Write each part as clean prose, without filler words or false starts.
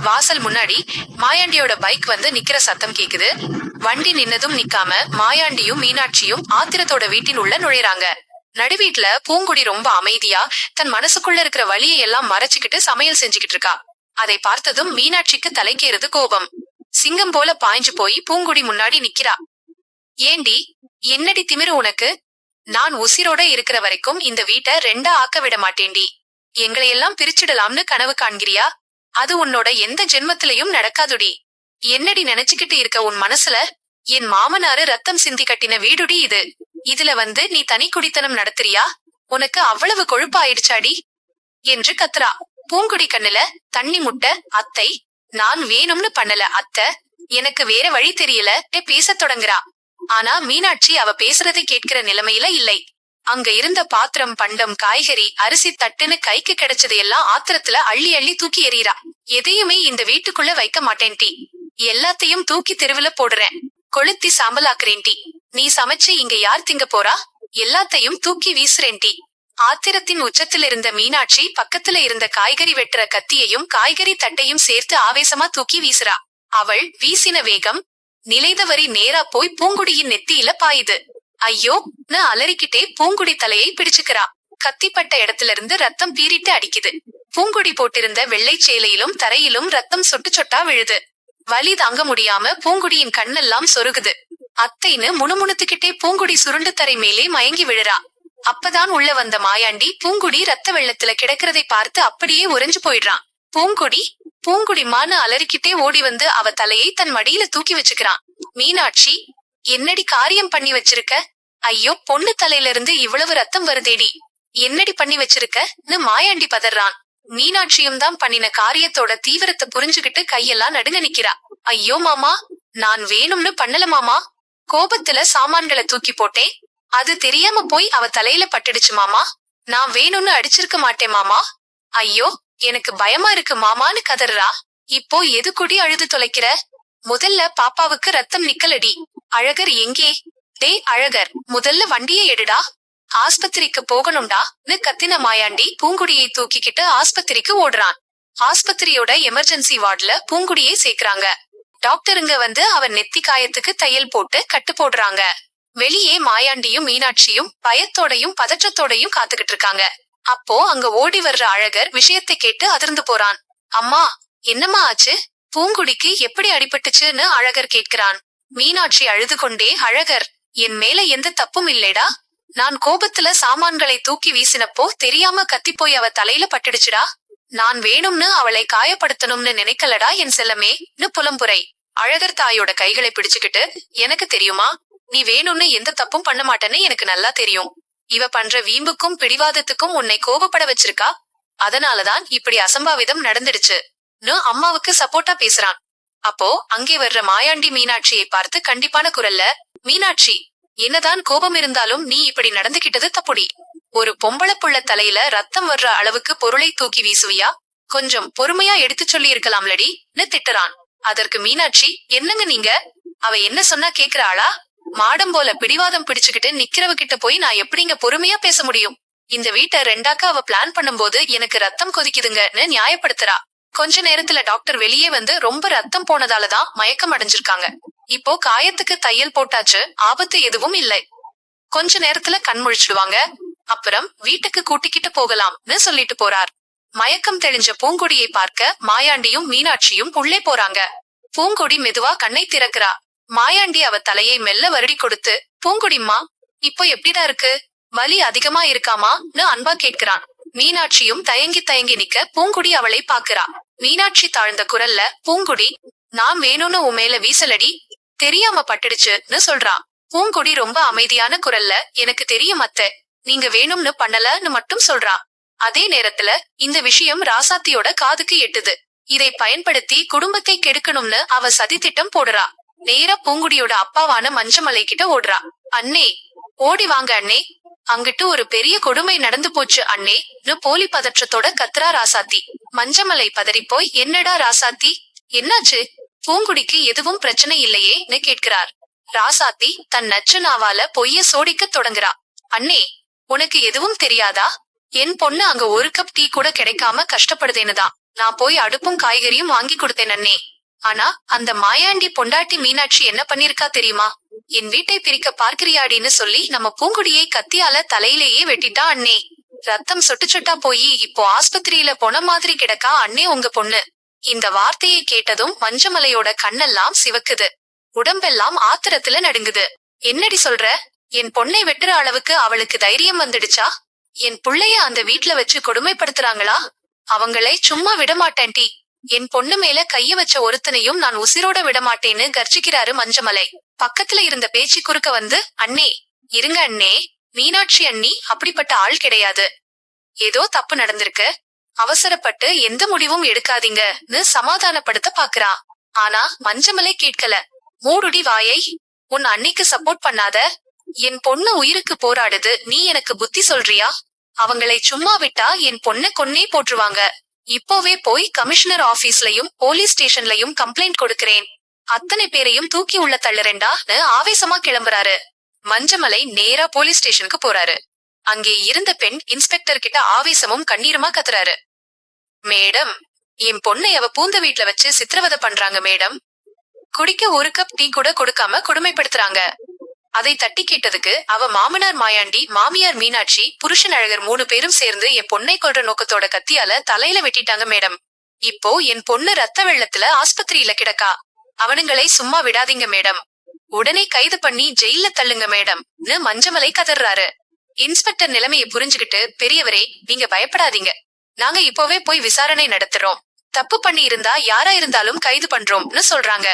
வாசல் முன்னாடி மாயாண்டியோட பைக் வந்து நிக்கிற சத்தம் கேக்குது. வண்டி நின்னதும் நிக்காம மாயாண்டியும் மீனாட்சியும் ஆத்திரத்தோட வீட்டின் உள்ள நுழையறாங்க. நடுவீட்ல பூங்குடி ரொம்ப அமைதியா தன் மனசுக்குள்ள இருக்கிற வலியை எல்லாம் மறைச்சுக்கிட்டு சமையல் செஞ்சுக்கிட்டு இருக்கா. அதை பார்த்ததும் மீனாட்சிக்கு தலைக்கேறுது கோபம். சிங்கம் போல பாய்ஞ்சு போய் பூங்குடி முன்னாடி நிக்கிறா. ஏண்டி, என்னடி திமிரு உனக்கு? நான் உசிரோட இருக்கிற வரைக்கும் இந்த வீட்டை ரெண்டா ஆக்க விட மாட்டேன்டி. எங்களையெல்லாம் பிரிச்சிடலாம்னு கனவு காண்கிறியா? அது உன்னோட எந்த ஜென்மத்திலையும் நடக்காதுடி. என்னடி நினைச்சுக்கிட்டு இருக்க உன் மனசுல? என் மாமனாரு ரத்தம் சிந்தி கட்டின வீடுடி இது. இதுல வந்து நீ தனி குடித்தனம் நடத்துறியா? உனக்கு அவ்வளவு கொழுப்பு ஆயிடுச்சாடி என்று கத்துறா. பூங்குடி கண்ணுல தண்ணி முட்ட. அத்தை, நான் வேணும்னு பண்ணல அத்தை, எனக்கு வேற வழி தெரியல பேச தொடங்குறா. ஆனா மீனாட்சி அவ பேசுறதை கேட்கிற நிலைமையில இல்லை. அங்க இருந்த பாத்திரம், பண்டம், காய்கறி, அரிசி தட்டுன்னு கைக்கு கிடைச்சதையெல்லாம் ஆத்திரத்துல அள்ளி அள்ளி தூக்கி எறியறா. எதையுமே இந்த வீட்டுக்குள்ள வைக்க மாட்டேன் டி. எல்லாத்தையும் தூக்கி தெருவுல போடுறேன். கொளுத்தி சாம்பலாக்குறேன் டி. நீ சமைச்சு இங்க யார் திங்க போறா? எல்லாத்தையும் தூக்கி வீசுறேன் டி. ஆத்திரத்தின் உச்சத்தில் இருந்த மீனாட்சி பக்கத்துல இருந்த காய்கறி வெட்டுற கத்தியையும் காய்கறி தட்டையும் சேர்த்து ஆவேசமா தூக்கி வீசுறா. அவள் வீசின வேகம் நிலைதவறி நேரா போய் பூங்குடியின் நெத்தியில பாயுது. ஐயோ ன்னு அலறிக்கிட்டே பூங்குடி தலையை பிடிச்சுக்கிறா. கத்திப்பட்ட இடத்துல இருந்து ரத்தம் பீறிட்டு அடிக்குது. பூங்குடி போட்டிருந்த வெள்ளை சேலையிலும் தரையிலும் ரத்தம் சொட்டு சொட்டா விழுது. வலி தாங்க முடியாம பூங்குடியின் கண்ணெல்லாம் சொருகுது. அத்தைன்னு முணுமுணுத்துக்கிட்டே பூங்குடி சுருண்டு தரை மேலே மயங்கி விழுறா. அப்பதான் உள்ள வந்த மாயாண்டி பூங்குடி ரத்த வெள்ளத்துல கிடக்கிறதை பார்த்து அப்படியே உறைஞ்சு போயிடுறான். பூங்குடி பூங்குடி மானு அலறிக்கிட்டே ஓடி வந்து அவ தலையை தன் மடியில தூக்கி வச்சுக்கிறான். மீனாட்சி, என்னடி காரியம் பண்ணி வச்சிருக்க? ஐயோ, பொண்ணு தலையில இருந்து இவ்வளவு ரத்தம் வருதேடி, என்னடி பண்ணி வச்சிருக்கன்னு மாயாண்டி பதறான். மீனாட்சியும் தான் பண்ணின காரியத்தோட தீவிரத்தை புரிஞ்சுகிட்டு கையெல்லாம் நடுங்க நிக்கிறா. ஐயோ மாமா, நான் வேணும்னு பண்ணல மாமா. கோபத்துல சாமான்களை தூக்கி போட்டேன். அது தெரியாம போய் அவ தலையில பட்டுடுச்சு மாமா. நான் வேணும்னு அடிச்சிருக்க மாட்டேன் மாமா. ஐயோ, எனக்கு பயமா இருக்கு மாமான்னு கதறா. இப்போ எது குடி அழுது தொலைக்கிற? முதல்ல பாப்பாவுக்கு ரத்தம் நிக்கலடி. அழகர் எங்கே? டே அழகர், முதல்ல வண்டியை எடுடா, ஆஸ்பத்திரிக்கு போகணும்டான்னு கத்தின மாயாண்டி பூங்குடியை தூக்கிக்கிட்டு ஆஸ்பத்திரிக்கு ஓடுறான். ஆஸ்பத்திரியோட எமர்ஜென்சி வார்டுல பூங்குடியை சேர்க்கறாங்க. டாக்டருங்க வந்து அவன் நெத்தி காயத்துக்கு தையல் போட்டு கட்டு போடுறாங்க. வெளியே மாயாண்டியும் மீனாட்சியும் பயத்தோடையும் பதற்றத்தோடையும் காத்துக்கிட்டு இருக்காங்க. அப்போ அங்க ஓடி வர்ற அழகர் விஷயத்தை கேட்டு அதிர்ந்து போறான். அம்மா, என்னம்மா ஆச்சு? பூங்குடிக்கு எப்படி அடிபட்டுச்சுன்னு அழகர் கேட்கிறான். மீனாட்சி அழுது கொண்டே, அழகர், என் மேல எந்த தப்பும் இல்லைடா. நான் கோபத்துல சாமான்களை தூக்கி வீசினப்போ தெரியாம கத்தி போய் அவ தலையில பட்டுடுச்சுடா. நான் வேணும்னு அவளை காயப்படுத்தணும்னு நினைக்கலடா என் செல்லமேன்னு புலம்புரை. அழகர் தாயோட கைகளை பிடிச்சுக்கிட்டு, எனக்கு தெரியுமா, நீ வேணும்னு எந்த தப்பும் பண்ண மாட்டேன்னு எனக்கு நல்லா தெரியும். இவ பண்ற வீம்புக்கும் பிடிவாதத்துக்கும் உன்னை கோபப்பட வச்சிருக்கா. அதனாலதான் இப்படி அசம்பாவிதம் நடந்துடுச்சு அம்மாவுக்கு சப்போர்ட்டா பேசுறான். அப்போ அங்கே வர்ற மாயாண்டி மீனாட்சியை பார்த்து கண்டிப்பான குரல்ல, மீனாட்சி, என்னதான் கோபம் இருந்தாலும் நீ இப்படி நடந்துகிட்டது தப்புடி. ஒரு பொம்பளை புள்ள தலையில ரத்தம் வர்ற அளவுக்கு பொருளை தூக்கி வீசுவியா? கொஞ்சம் பொறுமையா எடுத்து சொல்லி இருக்கலாம்லடின்னு திட்டுறான். அதற்கு மீனாட்சி, என்னங்க நீங்க? அவ என்ன சொன்னா கேக்குற ஆளா? மாடம் போல பிடிவாதம் பிடிச்சுக்கிட்டு நிக்கிறவகிட்ட போய் நான் எப்படிங்க பொறுமையா பேச முடியும்? இந்த வீட்டை ரெண்டாக்க அவ பிளான் பண்ணும்போது எனக்கு ரத்தம் கொதிக்குதுங்கன்னு நியாயப்படுத்துறா. கொஞ்ச நேரத்துல டாக்டர் வெளியே வந்து ரொம்ப ரத்தம் போனதாலதான் மயக்கம் அடைஞ்சிருக்காங்க. இப்போ காயத்துக்கு தையல் போட்டாச்சு, ஆபத்து எதுவும் இல்லை. கொஞ்ச நேரத்துல கண் முழிச்சிடுவாங்க. அப்புறம் வீட்டுக்கு கூட்டிக்கிட்டு போகலாம்னு சொல்லிட்டு போறார். மயக்கம் தெளிஞ்ச பூங்குடியை பார்க்க மாயாண்டியும் மீனாட்சியும் உள்ளே போறாங்க. பூங்குடி மெதுவா கண்ணை திறக்கிறா. மாயாண்டி அவ தலையை மெல்ல வருடி கொடுத்து, பூங்குடிம்மா, இப்போ எப்படிதான் இருக்கு? வலி அதிகமா இருக்காமான்னு அன்பா கேட்கிறான். மீனாட்சியும் தயங்கி தயங்கி நிக்க பூங்குடி அவளை பாக்குறா. மீனாட்சி தாழ்ந்த குரல்ல, பூங்குடி, நான் வேணும்னு உன் மேல வீசலடி, தெரியாம பட்டுடுச்சுன்னு சொல்றா. பூங்குடி ரொம்ப அமைதியான குரல்ல, எனக்கு தெரியும் அத்தை, நீங்க வேணும்னு பண்ணலன்னு மட்டும் சொல்றா. அதே நேரத்துல இந்த விஷயம் ராசாத்தியோட காதுக்கு எட்டுது. இதை பயன்படுத்தி குடும்பத்தை கெடுக்கணும்னு அவ சதி திட்டம் போடுறா. நேரா பூங்குடியோட அப்பாவான மஞ்சமலை கிட்ட ஓடுறா. அண்ணே, ஓடி வாங்க அண்ணே, அங்கிட்டு ஒரு பெரிய கொடுமை நடந்து போச்சு அண்ணேன்னு போலி பதற்றத்தோட கத்ரா ராசாத்தி. மஞ்சமலை பதறிப்போய், என்னடா ராசாத்தி, என்னாச்சு? பூங்குடிக்கு எதுவும் பிரச்சனை இல்லையேன்னு கேட்கிறார். ராசாத்தி தன் நச்சு நாவால பொய்ய சோடிக்க தொடங்குறா. அண்ணே, உனக்கு எதுவும் தெரியாதா? என் பொண்ணு அங்க ஒரு கப் டீ கூட கிடைக்காம கஷ்டப்படுதேன்னுதான். நான் போய் அடுப்பும் காய்கறியும் வாங்கி கொடுத்தேன் அண்ணே. ஆனா அந்த மாயாண்டி பொண்டாட்டி மீனாட்சி என்ன பண்ணிருக்கா தெரியுமா? என் வீட்டை பிரிக்க பார்க்கிறியாடின்னு சொல்லி நம்ம பூங்குடியை கத்தியால தலையிலேயே வெட்டிட்டா அண்ணே. ரத்தம் சொட்டு சொட்டா போய் இப்போ ஆஸ்பத்திரியில போன மாதிரி கிடக்கா அண்ணே உங்க பொண்ணு. இந்த வார்த்தையை கேட்டதும் மஞ்சமலையோட கண்ணெல்லாம் சிவக்குது, உடம்பெல்லாம் ஆத்திரத்துல நடுங்குது. என்னடி சொல்ற? என் பொண்ணை வெட்டுற அளவுக்கு அவளுக்கு தைரியம் வந்துடுச்சா? என் புள்ளைய அந்த வீட்ல வச்சு கொடுமைப்படுத்துறாங்களா? அவங்களை சும்மா விடமாட்டேன்டி. என் பொண்ணு மேல கைய வச்ச ஒருத்தனையும் நான் உசிரோட விடமாட்டேன்னு கர்ஜிக்கிறாரு மஞ்சமலை. பக்கத்துல இருந்த பேச்சு குறுக்க வந்து, அண்ணே இருங்க அண்ணே, மீனாட்சி அண்ணி அப்படிப்பட்ட ஆள் கிடையாது. ஏதோ தப்பு நடந்திருக்கு, அவசரப்பட்டு எந்த முடிவும் எடுக்காதீங்கன்னு சமாதானப்படுத்த பாக்குறா. ஆனா மஞ்சமலை கேட்கல. மூடுடி வாயை, உன் அன்னைக்கு சப்போர்ட் பண்ணாத. என் பொண்ணு உயிருக்கு போராடுது, நீ எனக்கு புத்தி சொல்றியா? அவங்களை சும்மா விட்டா என் பொண்ணு கொன்னே போட்டுருவாங்க. இப்போவே போய் கமிஷனர் ஆபீஸ்லயும் போலீஸ் ஸ்டேஷன்லயும் கம்ப்ளைண்ட் கொடுக்கிறேன். அத்தனை பேரையும் தூக்கி உள்ள தள்ளுறேன்டான்னு ஆவேசமா கிளம்புறாரு. மஞ்சமலை நேரா போலீஸ் ஸ்டேஷனுக்கு போறாரு. அங்கே இருந்த பெண் இன்ஸ்பெக்டர் கிட்ட ஆவேசமும் கண்ணீருமா கத்துறாரு. மேடம், என் பொண்ணை அவ பூந்த வீட்ல வச்சு சித்திரவதை பண்றாங்க மேடம். குடிக்க ஒரு கப் டீ கூட கொடுக்காம கொடுமைப்படுத்துறாங்க. அதை தட்டி கேட்டதுக்கு அவ மாமனார் மாயாண்டி, மாமியார் மீனாட்சி, புருஷன் அழகர் 3 பேரும் சேர்ந்து என் பொண்ணை கொல்ற நோக்கத்தோட கத்தியால தலையில வெட்டிட்டாங்க மேடம். இப்போ என் பொண்ணு ரத்த வெள்ளத்துல ஆஸ்பத்திரியில கிடக்கா. அவனுங்களை சும்மா விடாதீங்க மேடம். உடனே கைது பண்ணி ஜெயில தள்ளுங்க மேடம்னு மஞ்சமலை கதறாரு. இன்ஸ்பெக்டர் நிலைமையை புரிஞ்சுகிட்டு, பெரியவரே நீங்க பயப்படாதீங்க, நாங்க இப்போவே போய் விசாரணை நடத்துறோம். தப்பு பண்ணி இருந்தா யாரா இருந்தாலும் கைது பண்றோம்னு சொல்றாங்க.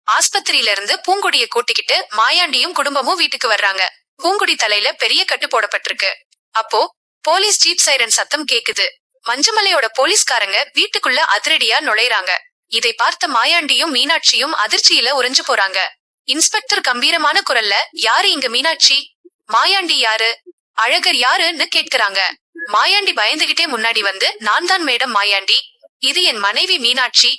ஆஸ்பத்திரியில இருந்து பூங்குடிய கூட்டிக்கிட்டு மாயாண்டியும் குடும்பமும் வீட்டுக்கு வர்றாங்க. பூங்குடி தலையில பெரிய கட்டு போடப்பட்டிருக்கு. அப்போ போலீஸ் ஜீப் சைரன் சத்தம் கேக்குது. மஞ்சமலையோட போலீஸ்காரங்க வீட்டுக்குள்ள அதிரடியா நுழையறாங்க. இதை பார்த்த மாயாண்டியும் மீனாட்சியும் அதிர்ச்சியில உறைஞ்சு போறாங்க. இன்ஸ்பெக்டர் கம்பீரமான குரல்ல, யாரு இங்க மீனாட்சி? மாயாண்டி யாரு? அழகர் யாருன்னு கேட்கிறாங்க. மாயாண்டி பயந்துகிட்டே முன்னாடி வந்து, நான் தான் மேடம் மாயாண்டி, இது என் மனைவி மீனாட்சி,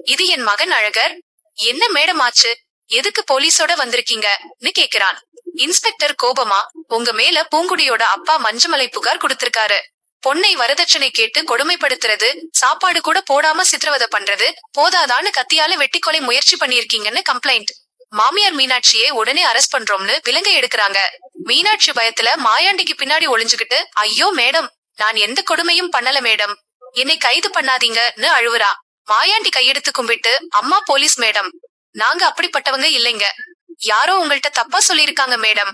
இது என் மகன் அழகர். என்ன மேடம் ஆச்சு, எதுக்கு போலீஸோட வந்திருக்கீங்கன்னு கேக்குறான். இன்ஸ்பெக்டர் கோபமா, உங்க மேல பூங்குடியோட அப்பா மஞ்சமலை புகார் கொடுத்திருக்காரு. பொண்ணை வரதட்சணை கேட்டு கொடுமைப்படுத்துறது, சாப்பாடு கூட போடாம சித்திரவதை பண்றது, போதாதான்னு கத்தியால வெட்டி கொலை முயற்சி பண்ணிருக்கீங்கன்னு கம்ப்ளைண்ட். மாமியார் மீனாட்சியை உடனே அரெஸ்ட் பண்றோம்னு விலங்கை எடுக்கிறாங்க. மீனாட்சி பயத்துல மாயாண்டிக்கு பின்னாடி ஒளிஞ்சுகிட்டு, ஐயோ மேடம், நான் எந்த கொடுமையும் பண்ணல மேடம், என்னை கைது பண்ணாதீங்கன்னு அழுவுறா. மாயாண்டி கையெடுத்து கும்பிட்டு, அம்மா போலீஸ் மேடம், நாங்க அப்படிப்பட்டவங்க இல்லைங்க, யாரோ உங்கள்ட்ட தப்பா சொல்லிருக்காங்க மேடம்,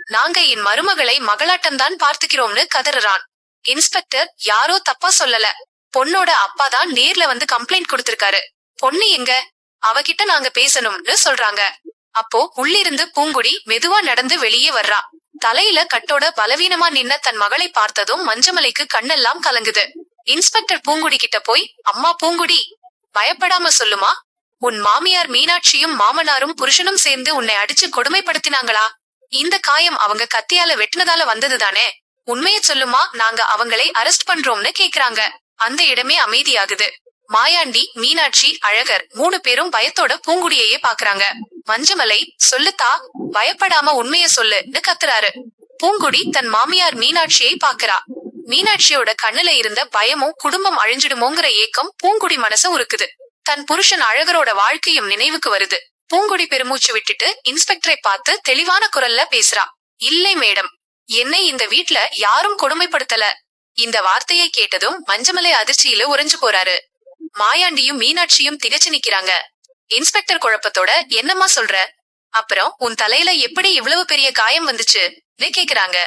நாங்க என் மருமகளை மகளாட்டம்தான் பார்த்துக்கிறோம்னு கதறான். இன்ஸ்பெக்டர், யாரோ தப்பா சொல்லல, பொண்ணோட அப்பா தான் நேர்ல வந்து கம்ப்ளைண்ட் கொடுத்திருக்காரு. பொண்ணு எங்க, அவகிட்ட நாங்க பேசணும்னு சொல்றாங்க. அப்போ உள்ளிருந்து பூங்குடி மெதுவா நடந்து வெளியே வர்றா. தலையில கட்டோட பலவீனமா நின்ன தன் மகளை பார்த்ததும் மஞ்சமலைக்கு கண்ணெல்லாம் கலங்குது. இன்ஸ்பெக்டர் பூங்குடி கிட்ட போய், அம்மா பூங்குடி, பயப்படாம சொல்லுமா, உன் மாமியார் மீனாட்சியும் மாமனாரும் புருஷனும் சேர்ந்து உன்னை அடிச்சு கொடுமைப்படுத்தினாங்களா? இந்த காயம் அவங்க கத்தியால வெட்டினதால வந்ததுதானே? உண்மைய சொல்லுமா, நாங்க அவங்களை அரெஸ்ட் பண்றோம்னு கேக்குறாங்க. அந்த இடமே அமைதியாகுது. மாயாண்டி, மீனாட்சி, அழகர் 3 பேரும் பயத்தோட பூங்குடியையே பாக்குறாங்க. மஞ்சமலை, சொல்லுத்தா, பயப்படாம உண்மைய சொல்லுன்னு கத்துறாரு. பூங்குடி தன் மாமியார் மீனாட்சியை பாக்குறா. மீனாட்சியோட கண்ணுல இருந்த பயமும் குடும்பம் அழிஞ்சிடுமோங்கிற ஏக்கம் பூங்குடி மனச உருக்குது. தன் புருஷன் அழகரோட வாழ்க்கையும் நினைவுக்கு வருது. பூங்குடி பெருமூச்சு விட்டுட்டு இன்ஸ்பெக்டரை பார்த்து தெளிவான குரல்ல பேசுறா. இல்லை மேடம், என்னை இந்த வீட்ல யாரும் கொடுமைப்படுத்தல. இந்த வார்த்தையை கேட்டதும் மஞ்சமலை அதிர்ச்சியில உறைஞ்சு போறாரு. மாயாண்டியும் மீனாட்சியும் திகச்சு நிக்கிறாங்க. இன்ஸ்பெக்டர் குழப்பத்தோட, என்னம்மா சொல்ற? அப்புறம் உன் தலையில எப்படி இவ்வளவு பெரிய காயம் வந்துச்சுன்னு கேக்குறாங்க.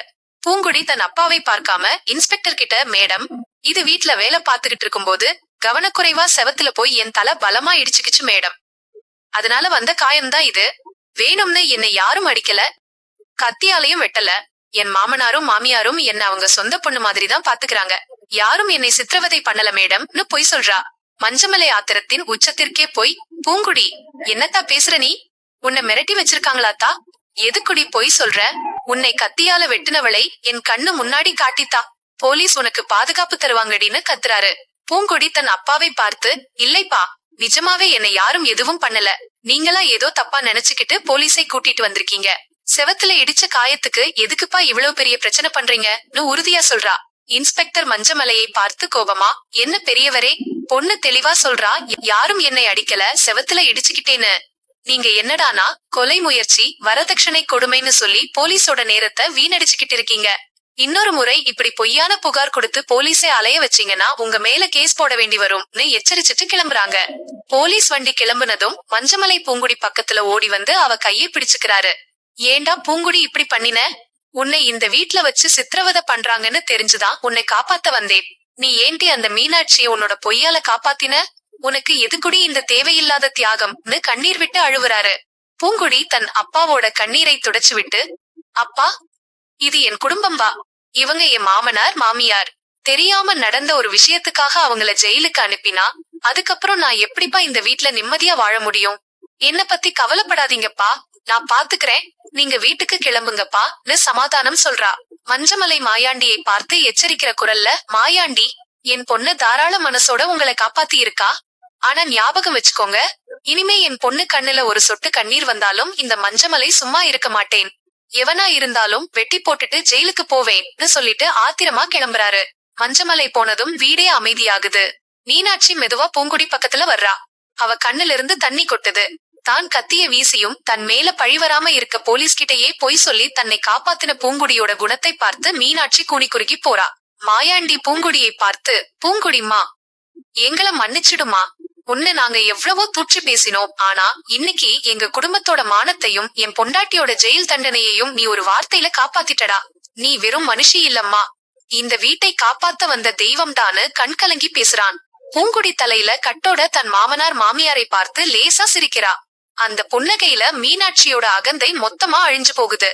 பூங்குடி தன் அப்பாவை பார்க்காம இன்ஸ்பெக்டர் கிட்ட, மேடம், இது வீட்ல வேலை பாத்துக்கிட்டு இருக்கும் போது கவனக்குறைவா செவத்துல போய் என் தலை பலமா இடிச்சுக்கிச்சு மேடம், அதனால வந்த காயம்தான் இது. வேணும்னு என்னை யாரும் அடிக்கல, கத்தியாலையும் வெட்டல. என் மாமனாரும் மாமியாரும் என்ன அவங்க சொந்த பொண்ணு மாதிரிதான் பாத்துக்கிறாங்க. யாரும் என்னை சித்திரவதை பண்ணல மேடம்னு பொய் சொல்றா. மஞ்சமலை ஆத்திரத்தின் உச்சத்திற்கே போய், பூங்குடி, என்னத்தா பேசுற நீ? உன்னை மிரட்டி வச்சிருக்காங்களாத்தா? எதுக்குடி பொய் சொல்ற? உன்னை கத்தியால வெட்டினவளை என் கண்ணு முன்னாடி காட்டித்தா, போலீஸ் உனக்கு பாதுகாப்பு தருவாங்கடின்னு கத்துறாரு. பூங்குடி தன் அப்பாவை பார்த்து, இல்லைப்பா, நிஜமாவே என்னை யாரும் எதுவும் பண்ணல, நீங்களா ஏதோ தப்பா நினைச்சுக்கிட்டு போலீஸை கூட்டிட்டு வந்திருக்கீங்க. செவத்துல இடிச்ச காயத்துக்கு எதுக்குப்பா இவ்வளவு பெரிய பிரச்சனை பண்றீங்கன்னு உறுதியா சொல்றா. இன்ஸ்பெக்டர் மஞ்சமலையை பார்த்து கோபமா, என்ன பெரியவரே, பொண்ணு தெளிவா சொல்றா, யாரும் என்னை அடிக்கல, செவத்துல இடிச்சுக்கிட்டேன்னு. நீங்க என்னடானா கொலை முயற்சி, வரதட்சணை கொடுமைன்னு சொல்லி போலீஸோட நேரத்தை வீணடிச்சுக்கிட்டு இருக்கீங்க. இன்னொரு முறை இப்படி பொய்யான புகார் கொடுத்து போலீஸை அலைய வச்சீங்கன்னா உங்க மேல கேஸ் போட வேண்டி வரும்னு எச்சரிச்சுட்டு கிளம்புறாங்க. போலீஸ் வண்டி கிளம்புனதும் மஞ்சமலை பூங்குடி பக்கத்துல ஓடி வந்து அவ கையை பிடிச்சுக்கிறாரு. ஏண்டா பூங்குடி இப்படி பண்ணின? உன்னை இந்த வீட்ல வச்சு சித்திரவதை பண்றாங்கன்னு தெரிஞ்சுதான் உன்னை காப்பாத்த வந்தேன். நீ ஏண்டி அந்த மீனாட்சியை உன்னோட பொய்யால காப்பாத்தின? உனக்கு எதுக்குடி இந்த தேவையில்லாத தியாகம்னு கண்ணீர் விட்டு அழுவுறாரு. பூங்குடி தன் அப்பாவோட கண்ணீரை துடைச்சு விட்டு, அப்பா, இது என் குடும்பம்பா. இவங்க என் மாமனார் மாமியார். தெரியாம நடந்த ஒரு விஷயத்துக்காக அவங்கள ஜெயிலுக்கு அனுப்பினா அதுக்கப்புறம் நான் எப்படிப்பா இந்த வீட்ல நிம்மதியா வாழ முடியும்? என்ன பத்தி கவலைப்படாதீங்கப்பா, நான் பாத்துக்கிறேன், நீங்க வீட்டுக்கு கிளம்புங்கப்பான்னு சமாதானம் சொல்றா. மஞ்சமலை மாயாண்டியை பார்த்து எச்சரிக்கிற குரல்ல, மாயாண்டி, என் பொண்ணு தாராள மனசோட உங்களை காப்பாத்தி இருக்கா. ஆனா ஞாபகம் வச்சுக்கோங்க, இனிமே என் பொண்ணு கண்ணுல ஒரு சொட்டு கண்ணீர் வந்தாலும் இந்த மஞ்சமலை சும்மா இருக்க மாட்டேன். எவனா இருந்தாலும் வெட்டி போட்டுட்டு ஜெயிலுக்கு போவேன்னு சொல்லிட்டு ஆத்திரமா கிளம்புறாரு. மஞ்சமலை போனதும் வீடே அமைதியாகுது. மீனாட்சி மெதுவா பூங்குடி பக்கத்துல வர்றா. அவ கண்ணுல இருந்து தண்ணி கொட்டுது. தான் கத்திய வீசியும் தன் மேல பழிவராம இருக்க போலீஸ்கிட்டயே பொய் சொல்லி தன்னை காப்பாத்தின பூங்குடியோட குணத்தை பார்த்து மீனாட்சி கூனி குறுகி போறா. மாயாண்டி பூங்குடியை பார்த்து, பூங்குடிமா, எங்களை மன்னிச்சிடுமா, உன்னை நாங்க எவ்வளவோ தூற்றி பேசினோம், ஆனா இன்னைக்கு எங்க குடும்பத்தோட மானத்தையும் என் பொண்டாட்டியோட ஜெயில் தண்டனையையும் நீ ஒரு வார்த்தையில காப்பாத்திட்டடா. நீ வெறும் மனுஷி இல்லம்மா, இந்த வீட்டை காப்பாத்த வந்த தெய்வம்தான்னு கண்கலங்கி பேசுறான். பூங்குடி தலையில கட்டோட தன் மாமனார் மாமியாரை பார்த்து லேசா சிரிக்கிறா. அந்த புன்னகையில மீனாட்சியோட அகந்தை மொத்தமா அழிஞ்சு போகுது.